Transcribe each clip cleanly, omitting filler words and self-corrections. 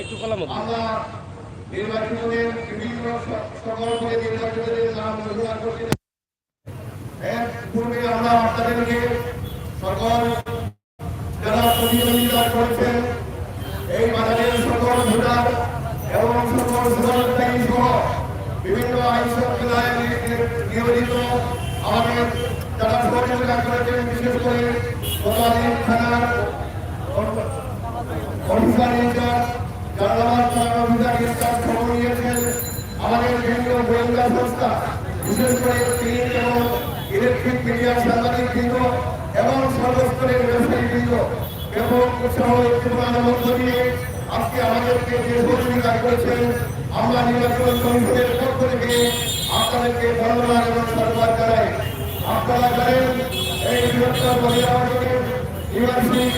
একটু কলাম আমরা নির্বাচনের বিভিন্ন সকল নির্বাচনের নাম ঘোষণা করছি। এর পূর্বে আমরা আপনাদেরকে সকল যারা প্রতিদ্বন্দ্বিতা করেছেন এই বাজারের সকল ভোটার এবং সকল সহযোগী সহ বিভিন্ন আইন শৃঙ্খলায় নিয়োজিত আমাদের যারা সহযোগিতা করেছেন, বিশেষ করে কোতোয়ালি থানার অফিসার ইনচার্জ, জালালাবাদ থানার অফিসার ইনচার্জ খবর নিয়েছেন, আমাদের কেন্দ্রীয় গোয়েন্দা সংস্থা বিশেষ করে প্রিন্ট এবং ইলেকট্রিক মিডিয়ার সাংবাদিক বৃন্দ এবং সর্বস্তরের ব্যবসায়ী বৃন্দ ব্যাপক উৎসাহ উদ্দীপনার মধ্য দিয়ে আজকে আমাদেরকে যে সহযোগিতা করেছেন, আমরা নির্বাচন কমিশনের পক্ষ থেকে আপনাদেরকে ধন্যবাদ এবং সাধুবাদ জানাই। আপনারা জানেন এই বৃহত্তর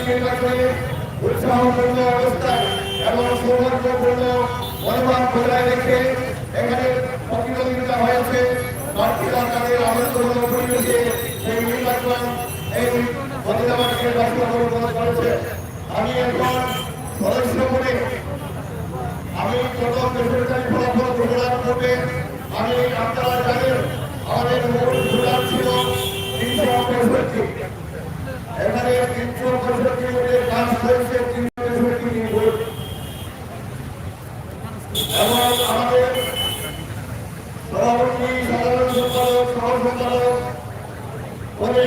নির্বাচনে উৎসাহপূর্ণ অবস্থায় এবং সৌভাগ্যপূর্ণ মনোভাব বজায় রেখে এখানে প্রতিযোগিতা হয়েছে। প্রার্থীরা তাদের আনন্দপূর্ণ পরিবেশে সেই নির্বাচন এই ফরিদাবাদকে বাস্তবায়ন করেছে। আমি এখন সদস্য করে আমি কত বেসরকারি ফলাফল ঘোষণার পূর্বে আমি আপনারা জানেন আমাদের মোট ভোটার ছিল 365। এখানে 365 ভোটে কাজ হয়েছে 365 ভোট এবং আমাদের সভাপতি, সাধারণ সম্পাদক, সহ সম্পাদক বলে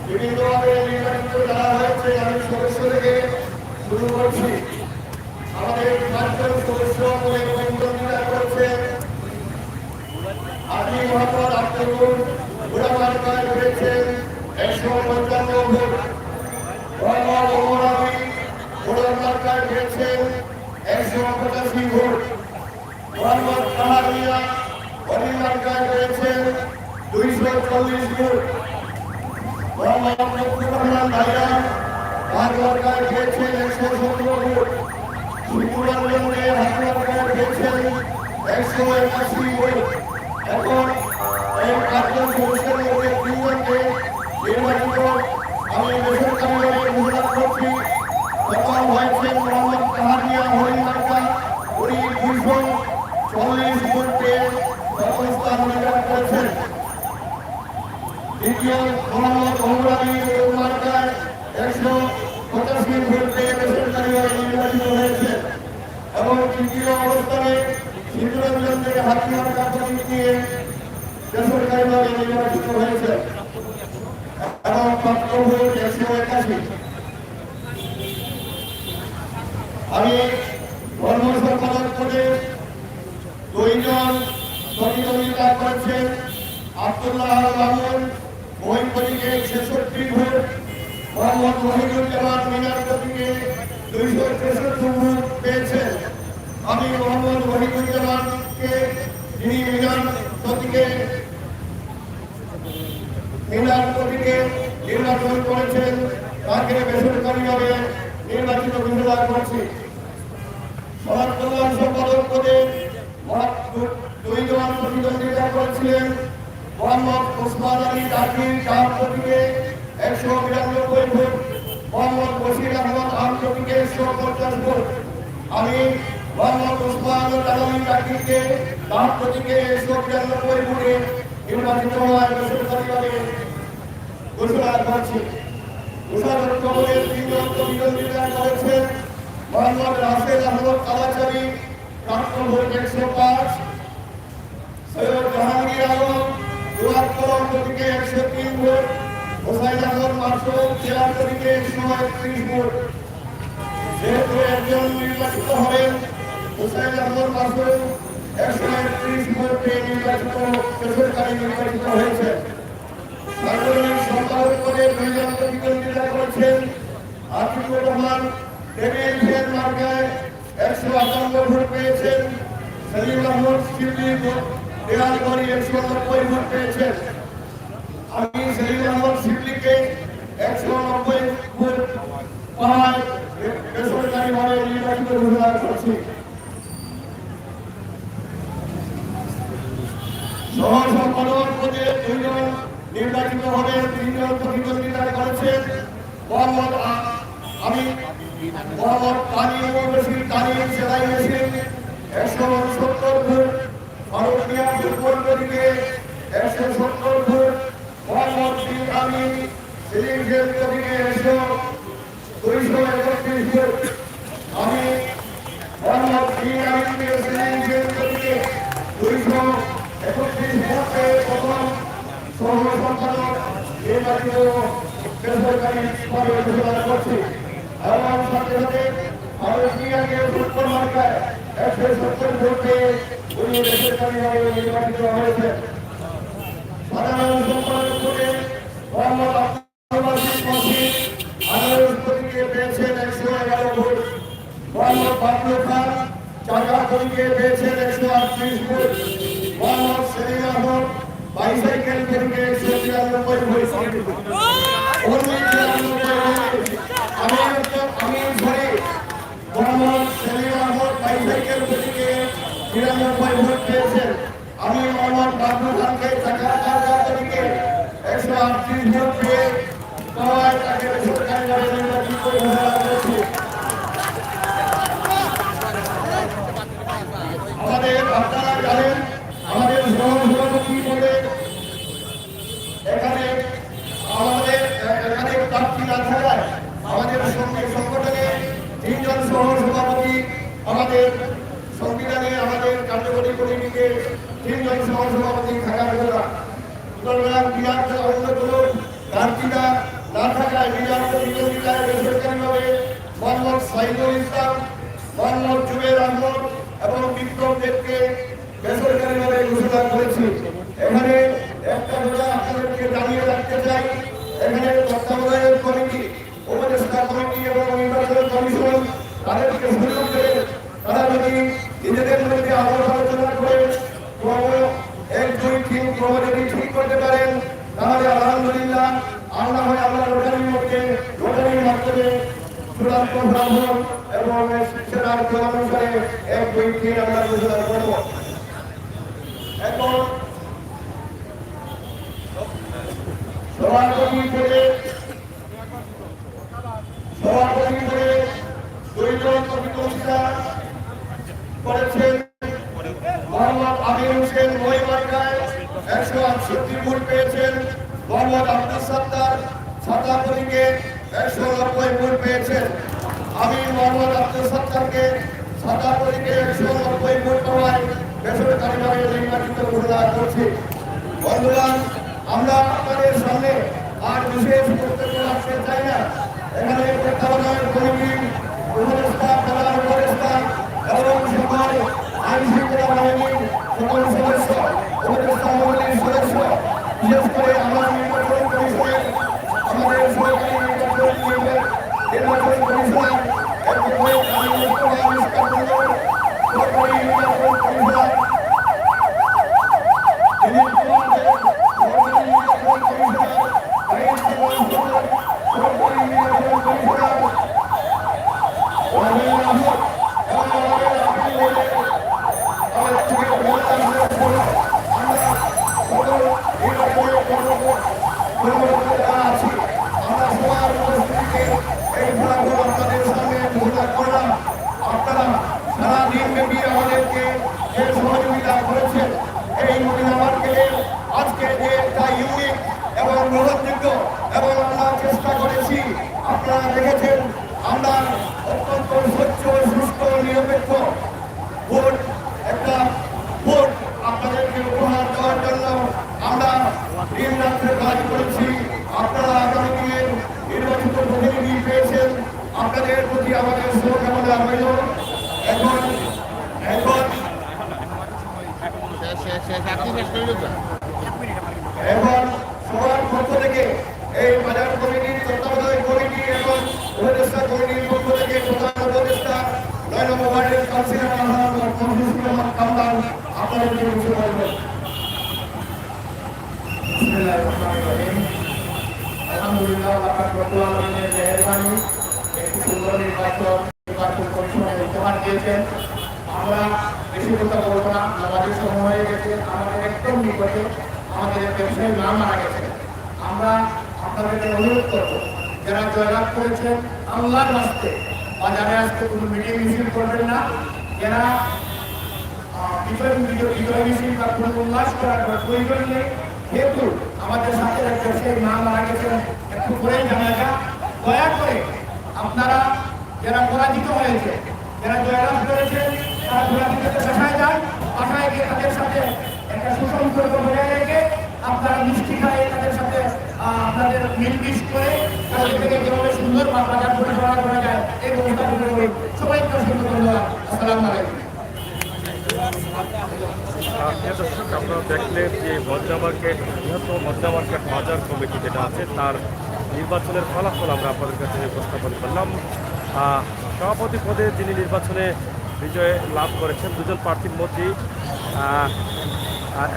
বিভিন্নভাবে নির্বাচিত করা হয়েছে। আমি সদস্য থেকে শুরু করছি। আমাদের 5জন সদস্য বলে প্রতিদ্বন্দ্বিতা করেছেন। আপনি মোহাম্মদ আখতারুল বুড়ামার্কায় পেয়েছেন 155 ভোট। মোহাম্মদ ওমর আলী বুড়ামার্কায় পেয়েছেন 185 ভোট। মোহাম্মদ কাহারিয়া বুড়ামার্কায় পেয়েছেন 240 ভোট। মোহাম্মদ মুকুল রহমান ভাইয়া হাটমার্কায় পেয়েছেন 117 ভোট। শিবুরঞ্জন দে হাটমার্কায় পেয়েছেন 181 ভোট। এখন এই 5জন সদস্যের মধ্যে 3জনকে নির্বাচিত আমি বেসরকারিভাবে ঘোষণা করছি। প্রথম হয়েছেন মোহাম্মদ কাহারিয়া হরিমার্কা, উনি 240 ভোট পেয়ে প্রথম স্থান অধিকার করেছেন। দ্বিতীয় মোহাম্মদ ওমর আলী মার্কায় 185 ভোট পেয়ে বেসরকারিভাবে নির্বাচিত হয়েছে এবং তৃতীয় অবস্থানে শিবরঞ্জন দে হাটমার্কা প্রতীক নিয়ে বেসরকারিভাবে নির্বাচিত হয়েছে এবং প্রাপ্ত ভোট 181। আমি ধর্ম সম্পাদক পদে 2জন প্রতিদ্বন্দ্বিতা করেছেন। আব্দুল্লাহ মামুন মহিন প্রতীকে 66 ভোট, মোহাম্মদ মহিনুজ্জামান মিনার প্রতীকে 263 ভোট পেয়েছেন। আমি মোহাম্মদ মহিনুজ্জামানকে, যিনি মিনার প্রতীকে নির্বাচন করেছেন, তাকে বেসরকারিভাবে নির্বাচিত ঘোষণা করছি। সমাজ কল্যাণ সম্পাদক পদে 2জন প্রতিদ্বন্দ্বিতা করেছিলেন। মোহাম্মদ ওসমান আলী জাকির তার প্রতীকে 192 ভোট, মোহাম্মদ বশির আহমদ আম প্রতীকে 150 ভোট। আমি মোহাম্মদ ওসমান আলী জাকিরকে তার প্রতীকে 192 ভোটে নির্বাচিত হওয়ার বেসরকারিভাবে ঘোষণা করছি। ঘোষণাপত্র বলে 3জন প্রতিদ্বন্দ্বিতা করেছেন। মোহাম্মদ রাসেল আহমদ কালাচারী প্রাপ্ত ভোট 105, সৈয়দ জাহাঙ্গীর আলম দুয়ার কলম প্রতীকে 103 ভোট, হোসাইন আহমদ মাসুদ জেলার প্রতীকে 131 ভোট। যেহেতু একজন নির্বাচিত হবেন, হোসাইন আহমদ মাসুদ 131 ভোট পেয়ে নির্বাচিত বেসরকারি নির্বাচিত হয়েছে। সাংগঠনিক সম্পাদক পদে 2জন প্রতিদ্বন্দ্বিতা করেছেন। আতিকুর রহমান ডেভিয়েন্সের মার্কায় 158 ভোট পেয়েছেন। সেলিম আহমদ শিবলি দেওয়ালগড়ি 190 ভোট পেয়েছেন। আমি সেলিম আহমদ শিবলিকে 190 ভোট পাওয়ায় বেসরকারিভাবে নির্বাচিত ঘোষণা করছি। সহ সম্পাদক পদে 2জন নির্বাচিত হবেন। 3জন প্রতিদ্বন্দ্বিতা করেছেন। মোহাম্মদ মোহাম্মদ তানিম বশির তানিম সেলাই মেশিন 170 ফুট, ফারুক মিয়া ফুটবল গতিকে 170 ফুট, মোহাম্মদ বিন আমিন সিলিং ফেল গতিকে 231 ফুট। আমি মোহাম্মদ বিন আমিনকে সিলিং ফেল গতিকে 231 ফুটে প্রথম সহ সম্পাদক নির্বাচিত বেসরকারি ভাবে ঘোষণা করছি। এবং সাথে সাথে ফারুক মিয়াকে ফুটবল মার্কায় 170 ভোটে উনি বেসরকারিভাবে নির্বাচিত হয়েছেন। সাধারণ সম্পাদক পদে মোহাম্মদ আব্দুল বাসিত মসজিদ 18 প্রতীকে পেয়েছেন 111 ভোট। মোহাম্মদ বাবলু খান চাকা প্রতীকে পেয়েছেন 138 ভোট। মোহাম্মদ সেলিম আহমদ বাইসাইকেল প্রতীকে 193 ভোট। মোহাম্মদ সেলিম আহমদ বাইসাইকেল প্রতীকে 93 ভোট পেয়েছেন। আমি মোহাম্মদ বাবলু খানকে চাকা প্রতীকে 138 ভোট পেয়ে সবাই তাকে বেসরকারিভাবে নির্বাচিত ঘোষণা করেছি। আপনারা জানেন আমাদের সভাপতি পদে এখানে প্রার্থী না থাকায় আমাদের সংগঠনে 3 জন সহ সভাপতি, আমাদের সংবিধানে আমাদের কার্যকরী কমিটিতে 3 জন সহ সভাপতি থাকার কথা। সুতরাং বিরাট অন্য কোনো প্রার্থীরা না থাকায় বিরাট প্রতিযোগিতায় বেসরকারিভাবে মোহাম্মদ সাইদুল ইসলাম, মোহাম্মদ জুবের আহমদ এবং বিক্রম দেবকে বেসরকারিভাবে ঘোষণা করেছি। এখানে একটা কথা আপনাদেরকে জানিয়ে রাখতে চাই, এখানে তত্ত্বাবধায়ক কমিটি, উপদেষ্টা কমিটি এবং নির্বাচন কমিশন তাদেরকে সুযোগ দেবে। তারা যদি নিজেদের মধ্যে আলোচনা করে ক্রম 1, 2, 3 ক্রম যদি ঠিক করতে পারেন তাহলে আলহামদুলিল্লাহ আমরা হয় আমরা রোটারির মাধ্যমে চূড়ান্ত ব্রাহ্মণ এবং সেটার ক্রমানুসারে 1, 2, 3 আমরা ঘোষণা করব। এখন সভাপতি পদে 2 জন প্রতিদ্বন্দ্বিতা করেছেন। মোহাম্মদ আমির হোসেন ওই মার্কায় 168 ভোট পেয়েছেন। মোহাম্মদ আব্দুল সত্তার ছাতা প্রতীকে 190 ভোট পেয়েছেন। আমি মোহাম্মদ আব্দুল সত্তারকে ছাতা প্রতীকে 190 ভোট পাওয়ায় বেসরকারিভাবে নির্বাচিত ঘোষণা করছি। বন্ধুগণ, আমরা আপনাদের সামনে আর বিশেষ বক্তব্য রাখতে চাই না। এখানে তত্ত্বাবধায়ক কমিটি, উপদেষ্টা, প্রধান উপদেষ্টা এবং সকল আইন শৃঙ্খলা বাহিনীর সকল সদস্য, উপদেষ্টা মন্ডলীর সদস্য, বিশেষ করে আমাদের নির্বাচন কমিশনের আমাদের সরকারি নির্বাচন কমিশনার দেখেছেন আমরা অত্যন্ত স্বচ্ছ, সুস্থ, নিরপেক্ষ ভোট একটা ভোট আপনাদেরকে উপহার দেওয়ার জন্য আমরা দিন রাত্রে কাজ করেছি। আপনারা আগামী দিনের নির্বাচিত প্রতিনিধি পেয়েছেন, আপনাদের প্রতি আমাদের শুভকামনা রইল। এখন সবার পক্ষ থেকে এই বাজার কমিটির তত্ত্বাবধায়ক কমিটি এবং উপদেষ্টা কমিটির পক্ষ থেকে প্রধান উপদেষ্টা 9 নম্বর ওয়ার্ডের কাউন্সিলর কামরান আপনাদের কিছু বলবেন। আলহামদুলিল্লাহ, মেহরবানি একটি সুন্দর নির্বাচন কমিশনের উপহার দিয়েছেন। আমরা বেশি কথা বলবো না, আমাদের সময় হয়ে গেছে। আমাদের একদম নিকটে আমাদের ব্যবসায়ীর নাম মারা গেছে। আমরা আপনাদেরকে অনুরোধ করবো, যারা জয়লাভ করেছেন আল্লাহর রাস্তায় বাজারে আসতে কোনো মিটিং মিছিল করবেন না। এরা বিজয় মিছিল বা কোনো উল্লাস করার প্রয়োজন নেই, যেহেতু আমাদের সাথে সেই মা মারা গেছেন একটু করেই জানা যায়। দয়া করে আপনারা যারা পরাজিত হয়েছে, যারা জয়লাভ করেছে, তারা ঘোরাফিরাতে বাসায় যান। বাসায় গিয়ে তাদের সাথে একটা সুসম্পর্ক বজায় রেখে আপনারা মিষ্টি খায় তাদের সাথে আপনাদের মিলমিশ করে তাদের থেকে যেভাবে সুন্দর বাজার পরিচালনা করা যায় এই ব্যবস্থা করে সবাইকে অসংখ্য ধন্যবাদ। আসসালামু আলাইকুম। দর্শক, আপনারা দেখলেন যে মজদা মার্কেট, বৃহত্তম মজদা মার্কেট বাজার কমিটি যেটা আছে তার নির্বাচনের ফলাফল আমরা আপনাদের কাছে উপস্থাপন করলাম। সভাপতি পদে যিনি নির্বাচনে বিজয় লাভ করেছেন, দুজন প্রার্থীর মধ্যেই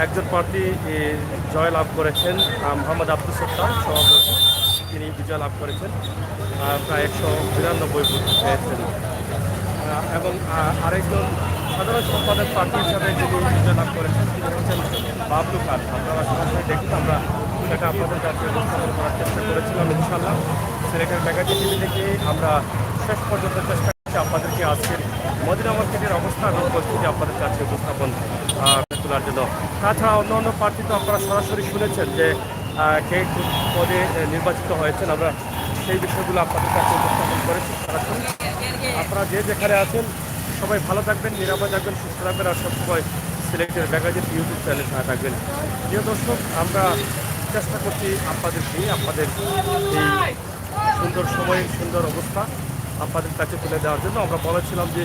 একজন প্রার্থী জয় লাভ করেছেন, মোহাম্মদ আব্দুল সত্তার সভাপতি, তিনি বিজয় লাভ করেছেন, প্রায় 192 ভোট পেয়েছেন। এবং আরেকজন সাধারণ সম্পাদক প্রার্থী হিসাবে যিনি বিজয় লাভ করেছেন তিনি হচ্ছেন বাবলু খান। আপনারা সরাসরি দেখুন, আমরা সেটা আপনাদের কাছে উপস্থাপন করার চেষ্টা করেছিলাম। ইনশাআল্লাহ সিলেটের ম্যাগাজিন টিভি থেকে আমরা শেষ পর্যন্ত চেষ্টা করছি আপনাদেরকে আজকের মদিনা মার্কেটের অবস্থা এবং পরিস্থিতি আপনাদের কাছে উপস্থাপন তোলার জন্য। তাছাড়া অন্য অন্য প্রার্থী তো আপনারা সরাসরি শুনেছেন যে কে পদে নির্বাচিত হয়েছেন, আমরা সেই বিষয়গুলো আপনাদের কাছে উপস্থাপন করেছি সরাসরি। আপনারা যে যেখানে আছেন সবাই ভালো থাকবেন, নিরাপদ থাকবেন, সুস্থ থাকবেন, আর সবসময় সিলেক্টের ম্যাগাজিন ইউটিউব চ্যানেলের সাথে থাকবেন। প্রিয় দর্শক, আমরা চেষ্টা করছি আপনাদেরকে আপনাদের এই সুন্দর সময়, সুন্দর অবস্থা আপনাদের কাছে তুলে দেওয়ার জন্য। আমরা বলেছিলাম যে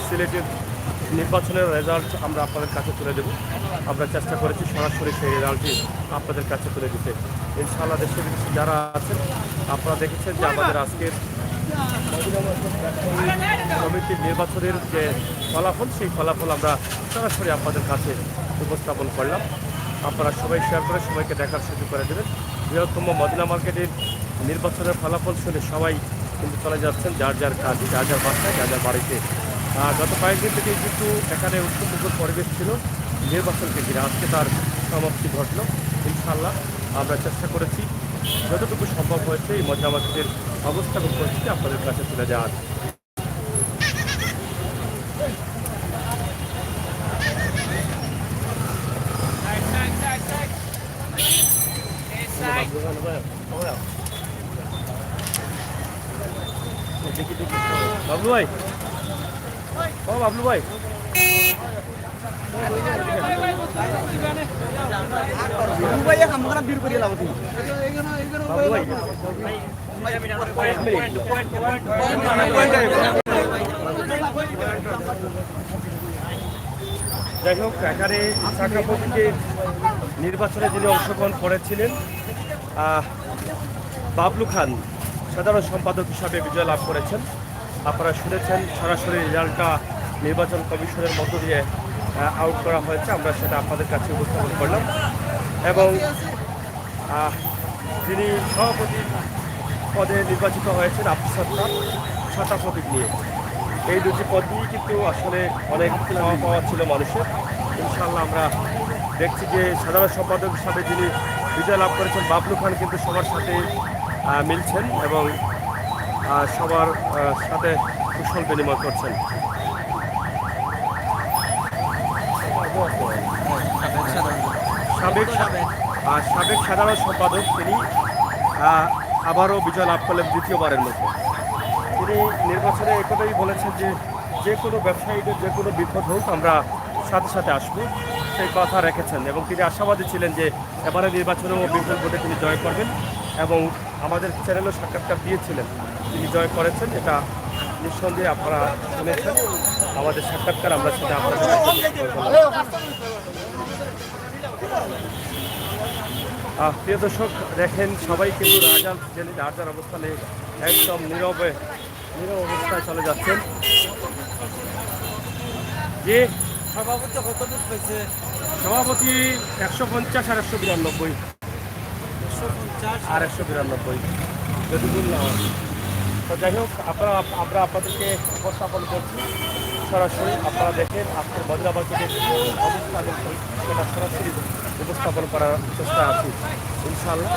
সিলেটের নির্বাচনের রেজাল্ট আমরা আপনাদের কাছে তুলে দেব। আমরা চেষ্টা করেছি সরাসরি সেই রেজাল্টটি আপনাদের কাছে তুলে দিতে। ইনশাআল্লাহ দেশে বিদেশে যারা আছেন আপনারা দেখেছেন যে আমাদের আজকের কমিটির নির্বাচনের যে ফলাফল, সেই ফলাফল আমরা সরাসরি আপনাদের কাছে উপস্থাপন করলাম। আপনারা সবাই শেয়ার করে সবাইকে দেখার সুযোগ করে দেবেন। বৃহত্তম মদিনা মার্কেটের নির্বাচনের ফলাফল শুনে সবাই কিন্তু চলে যাচ্ছেন যার যার কাজে, যার যার বাসায়, যার যার বাড়িতে। গত কয়েকদিন থেকেই কিন্তু এখানে উৎসবমুখর পরিবেশ ছিল নির্বাচনকে ঘিরে, আজকে তার সমাপ্তি ঘটল। ইনশাআল্লাহ আমরা চেষ্টা করেছি যতটুকু সম্ভব হয়েছে এই মদিনা মার্কেটের অবস্থা এবং পরিস্থিতি আপনাদের কাছে তুলে দেওয়ার। বাবলু ভাই, ও বাবলু ভাই, যাই হোক, এখানে শাখাপতিকে নির্বাচনে যিনি অংশগ্রহণ করেছিলেন বাবলু খান সাধারণ সম্পাদক হিসাবে বিজয় লাভ করেছেন। আপনারা শুনেছেন সরাসরি রেজাল্টটা নির্বাচন কমিশনের মধ্য দিয়ে আউট করা হয়েছে, আমরা সেটা আপনাদের কাছে উপস্থাপন করলাম। এবং যিনি সভাপতি পদে নির্বাচিত হয়েছেন আব্দুল সত্তার, ছটা প্রতীক নিয়ে, এই দুটি পদই কিন্তু আসলে অনেক চাওয়া পাওয়া ছিল মানুষের। ইনশাআল্লাহ আমরা দেখছি যে সাধারণ সম্পাদক হিসাবে যিনি বিজয় লাভ করেছেন বাবলু খান কিন্তু সবার সাথে মিলছেন এবং সবার সাথে কুশল বিনিময় করছেন। সাবেক সাধারণ সম্পাদক তিনি আবারও বিজয় লাভ করলেন দ্বিতীয়বারের মতো। তিনি নির্বাচনে একথাই বলেছেন যে কোনো ব্যবসায়ীদের যে কোনো বিপদ হোক আমরা সাথে সাথে আসবো, সেই কথা রেখেছেন। এবং তিনি আশাবাদী ছিলেন যে এবারে নির্বাচনেও বিপুল ভোটে তিনি জয় করবেন এবং আমাদের চ্যানেলও সাক্ষাৎকার দিয়েছিলেন, তিনি জয় করেছেন। এটা নিঃসন্দেহে আপনারা শুনেছেন আমাদের সাক্ষাৎকার, আমরা সেটা আপনাদের প্রিয় দর্শক দেখেন সবাই কিন্তু রেজাল্ট জেনে যার যার অবস্থানে একদম নীরব অবস্থায় চলে যাচ্ছেন। যে সভাপতি কতটুকু পেয়েছে? সভাপতি 150 আর 192 আর 192 যতদূর না হয়। তো যাই হোক, আমরা আপনাদেরকে উপস্থাপন করছি সরাসরি। আপনারা দেখেন আজকের মদিনা মার্কেটের অবস্থা সেটা সরাসরি উপস্থাপন করার চেষ্টা আছি ইনশাআল্লাহ।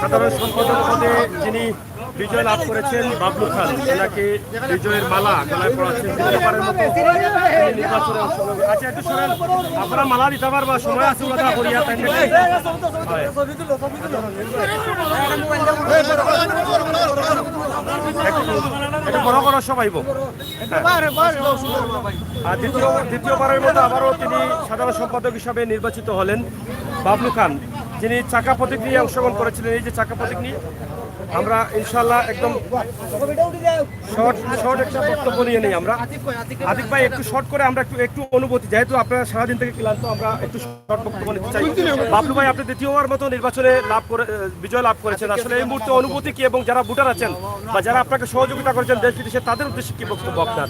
সাধারণ সম্পাদক পদে যিনি বিজয় লাভ করেছেন বাবলু খান, ওনাকে বিজয়ের মালা গলায় পড়াচ্ছেন দ্বিতীয়বারের মতো তিনি নির্বাচনে অংশগ্রহণ। আচ্ছা একটু শোনেন, আপনারা মালা দিতে পারবা, সময় আছে ওটা করিয়া তাই নাকি? একটু বড় করো সবাই। আর দ্বিতীয়বারের মতো আবারও তিনি সাধারণ সম্পাদক হিসাবে নির্বাচিত হলেন বাবলু খান, যিনি চাকা প্রতীক নিয়ে অংশগ্রহণ করেছিলেন। এই যে চাকা প্রতীক নিয়ে আমরা ইনশাল্লাহ একদম শর্ট একটা বক্তব্য নিয়ে নেই আমরা। আতিক ভাই একটু শর্ট করে আমরা একটু অনুভূতি, যেহেতু আপনারা সারাদিন থেকে ক্লান্ত, আমরা একটু শর্ট বক্তব্য নিতে চাই। বাবলু ভাই, আপনি দ্বিতীয়বার মতো নির্বাচনে বিজয় লাভ করেছেন, আসলে এই মুহূর্তে অনুভূতি কি, এবং যারা ভোটার আছেন বা যারা আপনাকে সহযোগিতা করেছেন দেশ বিদেশে, তাদের উদ্দেশ্যে কি বক্তব্য আপনার?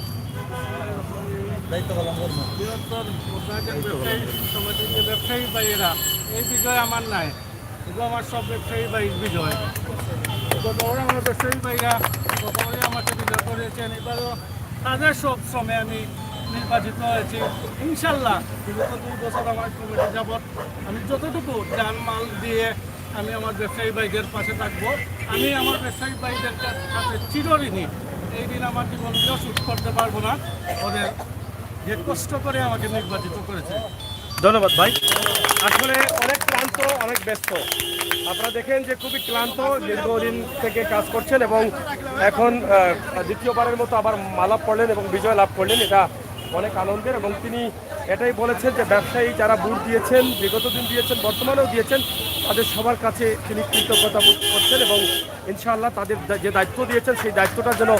ব্যবসায়ী ভাইয়েরা, এই বিজয় আমার নাই, এগুলো আমার সব ব্যবসায়ী ভাইয়ের বিজয়। গতবারে আমার ব্যবসায়ী ভাইরা গতবারে আমাকে বিজয় করেছেন, এবারও তাদের সব শ্রমে আমি নির্বাচিত হয়েছি। ইনশাল্লাহ বিগত 2 বছর আমার কমিটি যাবৎ আমি যতটুকু জানমাল দিয়ে আমি আমার ব্যবসায়ী ভাইদের পাশে থাকবো। আমি আমার ব্যবসায়ী ভাইদের কাছে চিরঋণী। এই দিন আমার জীবন দিয়েও শুট করতে পারবো না, ওদের যে কষ্ট করে আমাকে নির্বাচিত করেছে। ধন্যবাদ ভাই। আসলে অনেক ক্লান্ত, অনেক ব্যস্ত, আপনারা দেখেন যে খুবই ক্লান্ত, দীর্ঘদিন থেকে কাজ করছেন এবং এখন দ্বিতীয়বারের মতো আবার মালা পড়লেন এবং বিজয় লাভ করলেন। এটা অনেক আনন্দের, এবং তিনি এটাই বলেছেন যে ব্যবসায়ী যারা ভোট দিয়েছেন, বিগত দিন দিয়েছেন, বর্তমানেও দিয়েছেন, তাদের সবার কাছে তিনি কৃতজ্ঞতা বোধ করছেন এবং ইনশাআল্লাহ তাদের যে দায়িত্ব দিয়েছেন সেই দায়িত্বটা যেন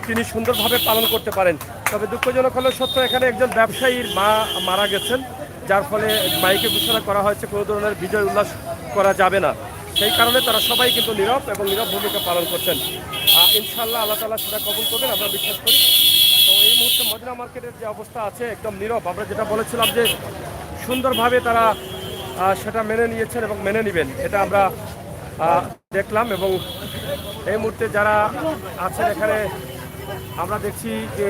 তিনি সুন্দরভাবে পালন করতে পারেন। তবে দুঃখজনক হলেও সত্য, এখানে একজন ব্যবসায়ীর মা মারা গেছেন, যার ফলে মাইকে ঘোষণা করা হয়েছে কোনো ধরনের বিজয় উল্লাস করা যাবে না। সেই কারণে তারা সবাই কিন্তু নীরব এবং নীরব ভূমিকা পালন করছেন। ইনশাআল্লাহ আল্লাহ তাআলা সেটা কবুল করবেন, আমরা বিশ্বাস করি। তো এই মুহূর্তে মদিনা মার্কেটের যে অবস্থা আছে একদম নীরব। আমরা যেটা বলেছিলাম যে সুন্দরভাবে তারা সেটা মেনে নিয়েছেন এবং মেনে নেবেন, এটা আমরা দেখলাম। এবং এই মুহূর্তে যারা আছেন এখানে আমরা দেখছি যে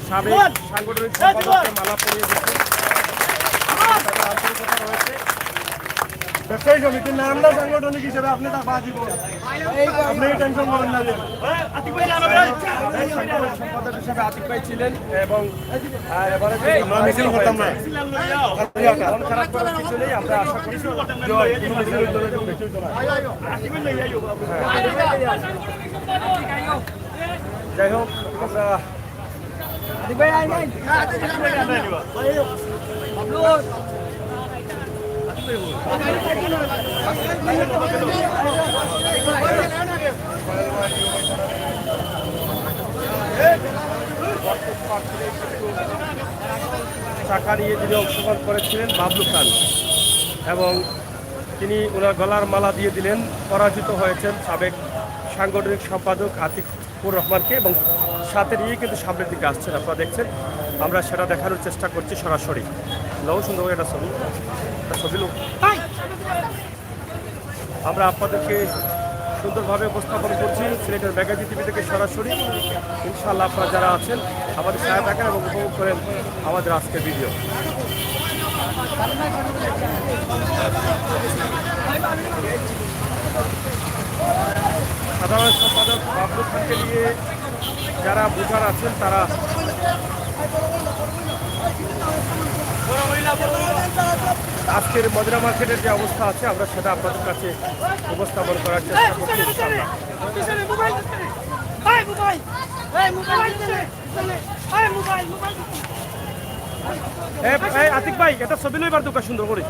সাবেক সাংগঠনিক সম্পাদককে মালা পরিয়ে দিচ্ছেন, তাদের আন্তরিকতা রয়েছে। ব্যবসায়ী সমিতির নাম না সাংগঠনিক হিসেবে আপনি তা বাজিব, আপনি টেনশন করেন না। সম্পাদক হিসেবে আতিক ভাই ছিলেন এবং এবারে মিছিল করতাম না, মন খারাপ করার কিছু নেই। আমরা আশা করি যাই হোক, আমরা চাকা নিয়ে যিনি অংশগ্রহণ করেছিলেন বাবলু খান, এবং তিনি ওনার গলার মালা দিয়ে দিলেন। পরাজিত হয়েছেন সাবেক সাংগঠনিক সম্পাদক আতিকুর রহমানকে, এবং সাথে নিয়ে কিন্তু সামনের দিকে আসছেন, আপনারা দেখছেন। আমরা সেটা দেখানোর চেষ্টা করছি সরাসরি। লও সুন্দর একটা ছবি, আমরা আপনাদেরকে সুন্দরভাবে উপস্থাপন করছি সিলেটের ম্যাগাজিন টিভি থেকে সরাসরি। ইনশাআল্লাহ আপনারা যারা আছেন আমাদের সাথে থাকেন এবং উপভোগ করেন আমাদের আজকের ভিডিও। সাধারণ সম্পাদক বাবলু খানকে নিয়ে যারা ভোটার আছেন তারা আজকের মদিনা মার্কেটের যে অবস্থা আছে আমরা সেটা আপনাদের কাছে উপস্থাপন করার চেষ্টা করছি। আতিক ভাই, এটা ছবি লইবার দোকান সুন্দর করে।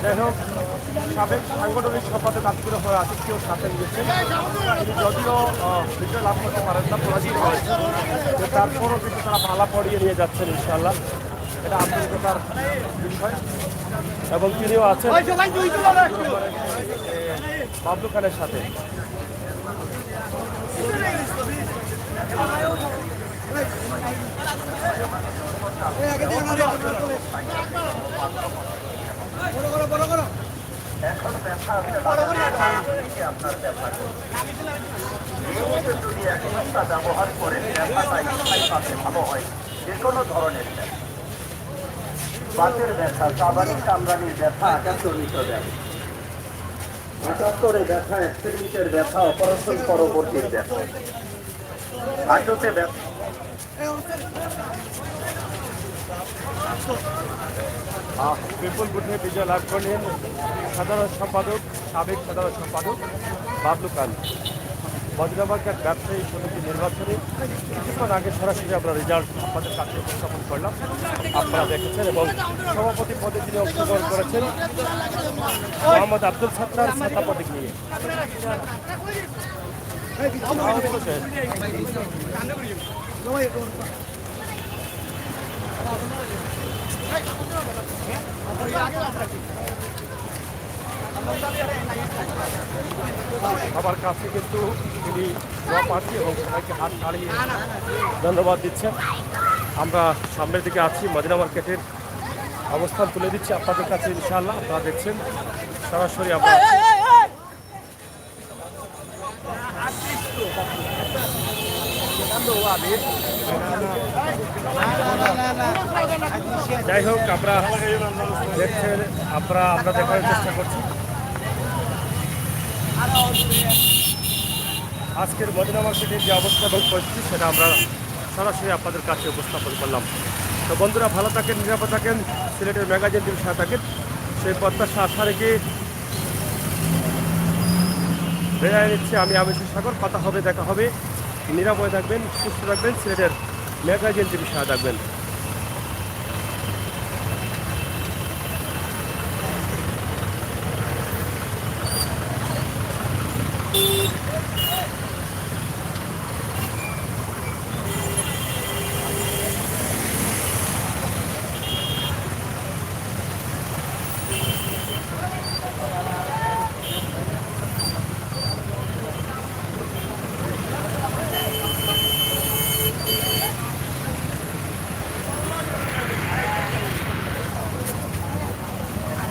যাই হোক, সাবেক সাংগঠনিক সম্পাদক আতিকুর রহমান আতিককেও সাথে নিয়েছেন। তিনি যদিও বিজয় লাভ করতে পারেন না, পরাজিত হয়েছে, তারপরও কিন্তু তারা মালা পরিয়ে নিয়ে যাচ্ছেন ইনশাআল্লাহ। এটা আন্তরিকতার বিষয়, এবং তিনিও আছেন বাবলু খানের সাথে। এখন ব্যথা আপনার ব্যথা যদি এক সপ্তাহ ব্যবহার করেন ব্যথাটা স্থায়ীভাবে ভালো হয় যে কোনো ধরনের ব্যথা। বাতের ব্যথা, কাবারি কামরানির ব্যথা, একান্তরিত ব্যথা, ৭৮ ব্যথা, অ্যাক্সিডেন্টের ব্যথা, অপারেশন পরবর্তীর ব্যথা, হাঁটুতে ব্যথা। বিপুল বুথে বিজয় লাভ করলেন সাধারণ সম্পাদক, সাবেক সাধারণ সম্পাদক বাবলু খান। বজ্রাবাগের ব্যবসায়ী সমিতি নির্বাচনে কিছুক্ষণ আগে সরাসরি আমরা রেজাল্ট আপনাদের কাছে উপস্থাপন করলাম, আপনারা দেখেছেন। এবং সভাপতি পদে তিনি অংশগ্রহণ করেছেন মোহাম্মদ আব্দুল সত্তার ছাতা প্রতীক নিয়ে। সবার কাছে কিন্তু তিনি প্রার্থী এবং সবাইকে হাত ছাড়িয়ে ধন্যবাদ দিচ্ছেন। আমরা সামনের দিকে আছি, মদিনা মার্কেটের অবস্থান তুলে দিচ্ছি আপনাদের কাছে ইনশাআল্লাহ। আপনারা দেখছেন সরাসরি আমরা যাই হোক আমরা দেখছেন, আমরা দেখার চেষ্টা করছি আজকের মদিনা মার্কেটের যে অবস্থা এবং পরিস্থিতি সেটা আমরা সরাসরি আপনাদের কাছে উপস্থাপন করলাম। তো বন্ধুরা ভালো থাকেন, নিরাপদ থাকেন, সিলেটের ম্যাগাজিন টিভির সাথে থাকেন, সেই প্রত্যাশা আশা রেখে বেড়ায় নিচ্ছে আমি আমিষের সাগর। কথা হবে, দেখা হবে, নিরাপদে থাকবেন, সুস্থ থাকবেন, সিলেটের ম্যাগাজিন টিভির সাথে থাকবেন।